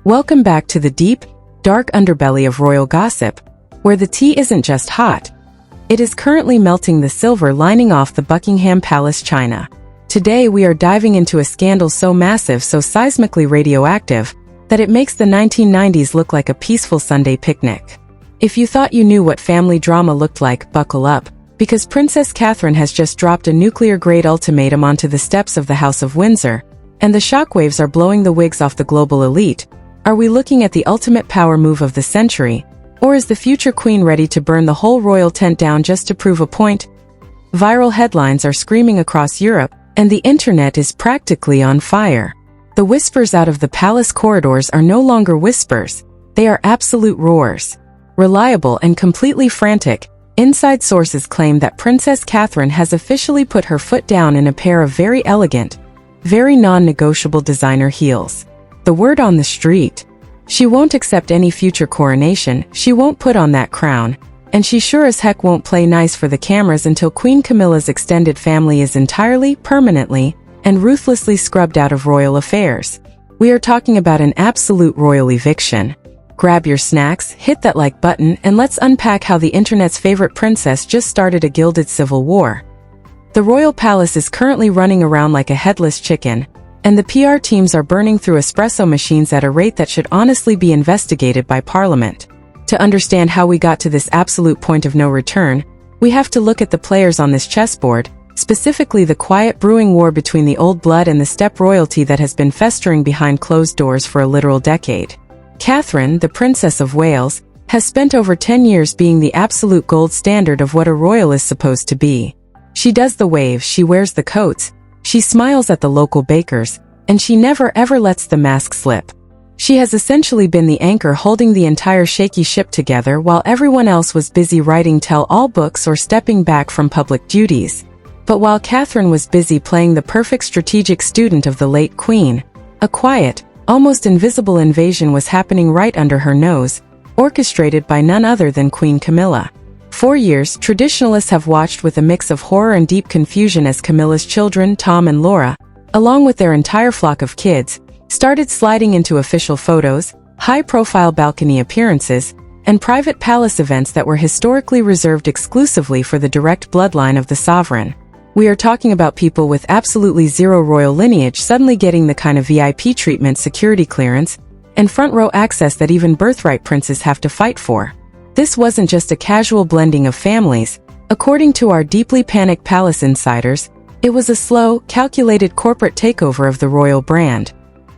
Welcome back to the deep, dark underbelly of royal gossip, where the tea isn't just hot. It is currently melting the silver lining off the Buckingham Palace china. Today we are diving into a scandal so massive, so seismically radioactive, that it makes the 1990s look like a peaceful Sunday picnic. If you thought you knew what family drama looked like, buckle up, because Princess Catherine has just dropped a nuclear-grade ultimatum onto the steps of the House of Windsor, and the shockwaves are blowing the wigs off the global elite. Are we looking at the ultimate power move of the century, or is the future queen ready to burn the whole royal tent down just to prove a point? Viral headlines are screaming across Europe, and the internet is practically on fire. The whispers out of the palace corridors are no longer whispers, they are absolute roars. Reliable and completely frantic, inside sources claim that Princess Catherine has officially put her foot down in a pair of very elegant, very non-negotiable designer heels. The word on the street: she won't accept any future coronation, she won't put on that crown, and she sure as heck won't play nice for the cameras until Queen Camilla's extended family is entirely, permanently, and ruthlessly scrubbed out of royal affairs. We are talking about an absolute royal eviction. Grab your snacks, hit that like button, and let's unpack how the internet's favorite princess just started a gilded civil war. The royal palace is currently running around like a headless chicken, and the PR teams are burning through espresso machines at a rate that should honestly be investigated by Parliament. To understand how we got to this absolute point of no return, we have to look at the players on this chessboard, specifically the quiet brewing war between the old blood and the steppe royalty that has been festering behind closed doors for a literal decade. Catherine, the Princess of Wales, has spent over 10 years being the absolute gold standard of what a royal is supposed to be. She does the waves, she wears the coats, she smiles at the local bakers, and she never ever lets the mask slip. She has essentially been the anchor holding the entire shaky ship together while everyone else was busy writing tell-all books or stepping back from public duties. But while Catherine was busy playing the perfect strategic student of the late Queen, a quiet, almost invisible invasion was happening right under her nose, orchestrated by none other than Queen Camilla. For years, traditionalists have watched with a mix of horror and deep confusion as Camilla's children, Tom and Laura, along with their entire flock of kids, started sliding into official photos, high-profile balcony appearances, and private palace events that were historically reserved exclusively for the direct bloodline of the sovereign. We are talking about people with absolutely zero royal lineage suddenly getting the kind of VIP treatment, security clearance, and front-row access that even birthright princes have to fight for. This wasn't just a casual blending of families. According to our deeply panicked palace insiders, it was a slow, calculated corporate takeover of the royal brand.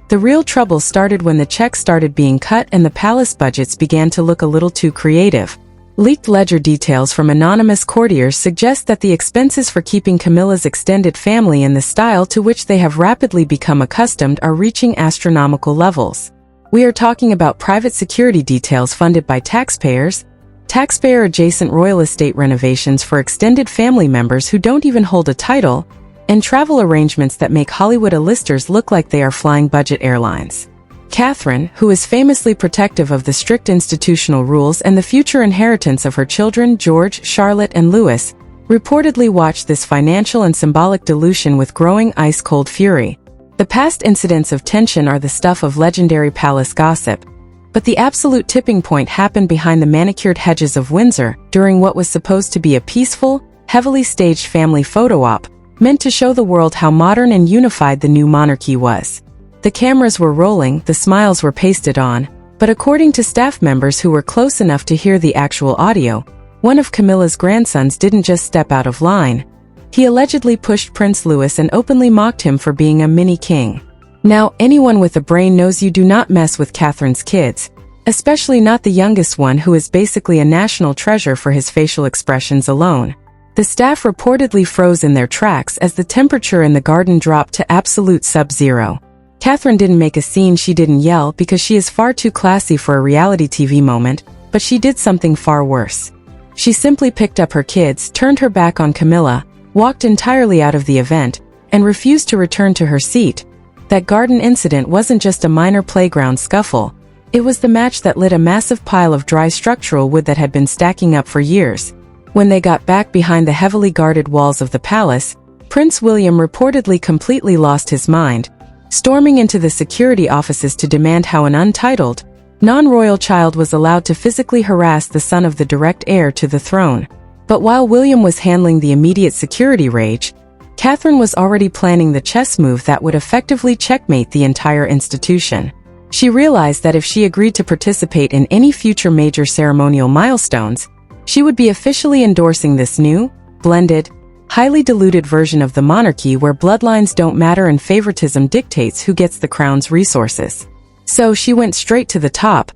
The real trouble started when the checks started being cut and the palace budgets began to look a little too creative. Leaked ledger details from anonymous courtiers suggest that the expenses for keeping Camilla's extended family in the style to which they have rapidly become accustomed are reaching astronomical levels. We are talking about private security details funded by taxpayers, taxpayer-adjacent royal estate renovations for extended family members who don't even hold a title, and travel arrangements that make Hollywood A-listers look like they are flying budget airlines. Catherine, who is famously protective of the strict institutional rules and the future inheritance of her children George, Charlotte, and Louis, reportedly watched this financial and symbolic dilution with growing ice-cold fury. The past incidents of tension are the stuff of legendary palace gossip, but the absolute tipping point happened behind the manicured hedges of Windsor during what was supposed to be a peaceful, heavily staged family photo op, meant to show the world how modern and unified the new monarchy was. The cameras were rolling, the smiles were pasted on, but according to staff members who were close enough to hear the actual audio, one of Camilla's grandsons didn't just step out of line. He allegedly pushed Prince Louis and openly mocked him for being a mini-king. Now, anyone with a brain knows you do not mess with Catherine's kids, especially not the youngest one who is basically a national treasure for his facial expressions alone. The staff reportedly froze in their tracks as the temperature in the garden dropped to absolute sub-zero. Catherine didn't make a scene, she didn't yell because she is far too classy for a reality TV moment, but she did something far worse. She simply picked up her kids, turned her back on Camilla, walked entirely out of the event, and refused to return to her seat. That garden incident wasn't just a minor playground scuffle, it was the match that lit a massive pile of dry structural wood that had been stacking up for years. When they got back behind the heavily guarded walls of the palace, Prince William reportedly completely lost his mind, storming into the security offices to demand how an untitled, non-royal child was allowed to physically harass the son of the direct heir to the throne. But while William was handling the immediate security rage, Catherine was already planning the chess move that would effectively checkmate the entire institution. She realized that if she agreed to participate in any future major ceremonial milestones, she would be officially endorsing this new, blended, highly diluted version of the monarchy where bloodlines don't matter and favoritism dictates who gets the crown's resources. So she went straight to the top,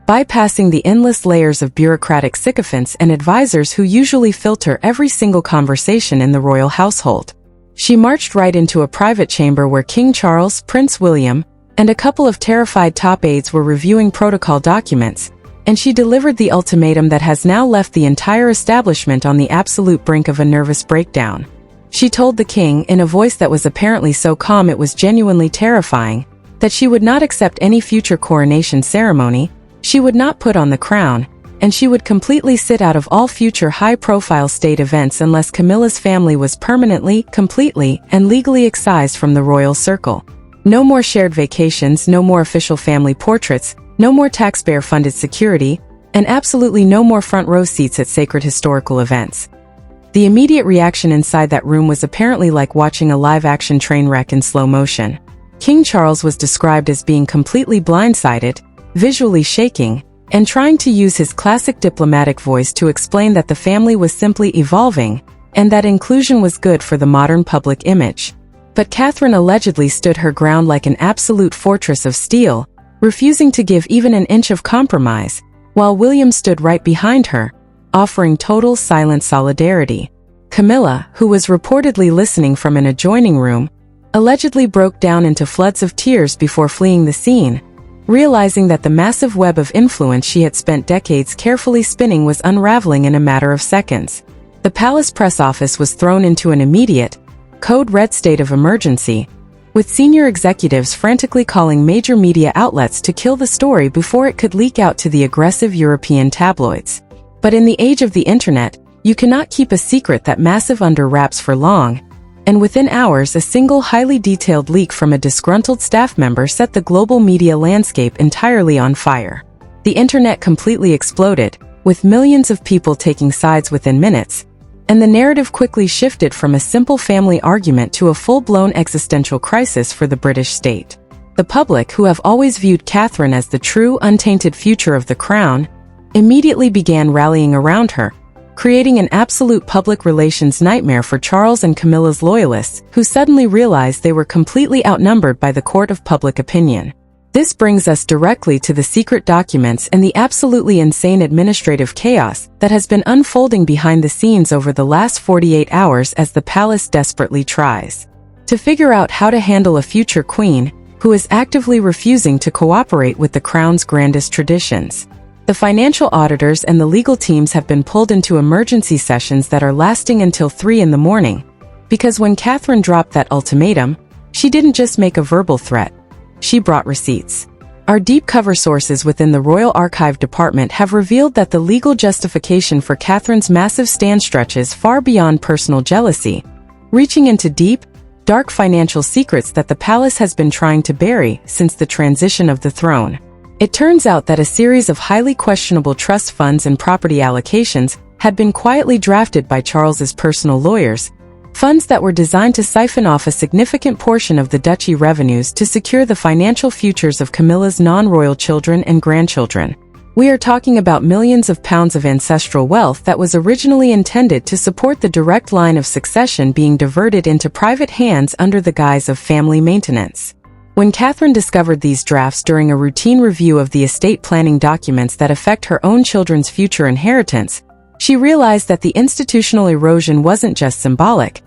bypassing the endless layers of bureaucratic sycophants and advisors who usually filter every single conversation in the royal household. She marched right into a private chamber where King Charles, Prince William, and a couple of terrified top aides were reviewing protocol documents, and she delivered the ultimatum that has now left the entire establishment on the absolute brink of a nervous breakdown. She told the king, in a voice that was apparently so calm it was genuinely terrifying, that she would not accept any future coronation ceremony, she would not put on the crown, and she would completely sit out of all future high-profile state events unless Camilla's family was permanently, completely, and legally excised from the royal circle. No more shared vacations, no more official family portraits, no more taxpayer-funded security, and absolutely no more front-row seats at sacred historical events. The immediate reaction inside that room was apparently like watching a live-action train wreck in slow motion. King Charles was described as being completely blindsided, visually shaking, and trying to use his classic diplomatic voice to explain that the family was simply evolving, and that inclusion was good for the modern public image. But Catherine allegedly stood her ground like an absolute fortress of steel, refusing to give even an inch of compromise, while William stood right behind her, offering total silent solidarity. Camilla, who was reportedly listening from an adjoining room, allegedly broke down into floods of tears before fleeing the scene, realizing that the massive web of influence she had spent decades carefully spinning was unraveling in a matter of seconds. The palace press office was thrown into an immediate, code red state of emergency, with senior executives frantically calling major media outlets to kill the story before it could leak out to the aggressive European tabloids. But in the age of the internet, you cannot keep a secret that massive under wraps for long, and within hours a single highly detailed leak from a disgruntled staff member set the global media landscape entirely on fire. The internet completely exploded, with millions of people taking sides within minutes, and the narrative quickly shifted from a simple family argument to a full-blown existential crisis for the British state. The public, who have always viewed Catherine as the true, untainted future of the crown, immediately began rallying around her, creating an absolute public relations nightmare for Charles and Camilla's loyalists, who suddenly realized they were completely outnumbered by the court of public opinion. This brings us directly to the secret documents and the absolutely insane administrative chaos that has been unfolding behind the scenes over the last 48 hours as the palace desperately tries to figure out how to handle a future queen who is actively refusing to cooperate with the crown's grandest traditions. The financial auditors and the legal teams have been pulled into emergency sessions that are lasting until 3 in the morning, because when Catherine dropped that ultimatum, she didn't just make a verbal threat, she brought receipts. Our deep cover sources within the Royal Archive Department have revealed that the legal justification for Catherine's massive stand stretches far beyond personal jealousy, reaching into deep, dark financial secrets that the palace has been trying to bury since the transition of the throne. It turns out that a series of highly questionable trust funds and property allocations had been quietly drafted by Charles's personal lawyers, funds that were designed to siphon off a significant portion of the duchy revenues to secure the financial futures of Camilla's non-royal children and grandchildren. We are talking about millions of pounds of ancestral wealth that was originally intended to support the direct line of succession being diverted into private hands under the guise of family maintenance. When Catherine discovered these drafts during a routine review of the estate planning documents that affect her own children's future inheritance, she realized that the institutional erosion wasn't just symbolic.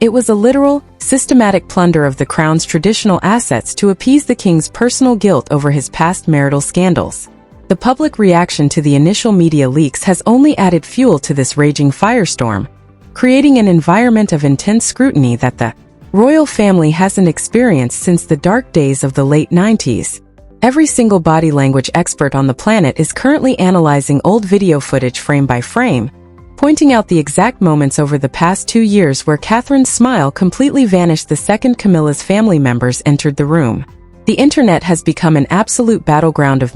It was a literal, systematic plunder of the crown's traditional assets to appease the king's personal guilt over his past marital scandals. The public reaction to the initial media leaks has only added fuel to this raging firestorm, creating an environment of intense scrutiny that the royal family hasn't experienced since the dark days of the late 90s. Every single body language expert on the planet is currently analyzing old video footage frame by frame, pointing out the exact moments over the past 2 years where Catherine's smile completely vanished the second Camilla's family members entered the room. The internet has become an absolute battleground of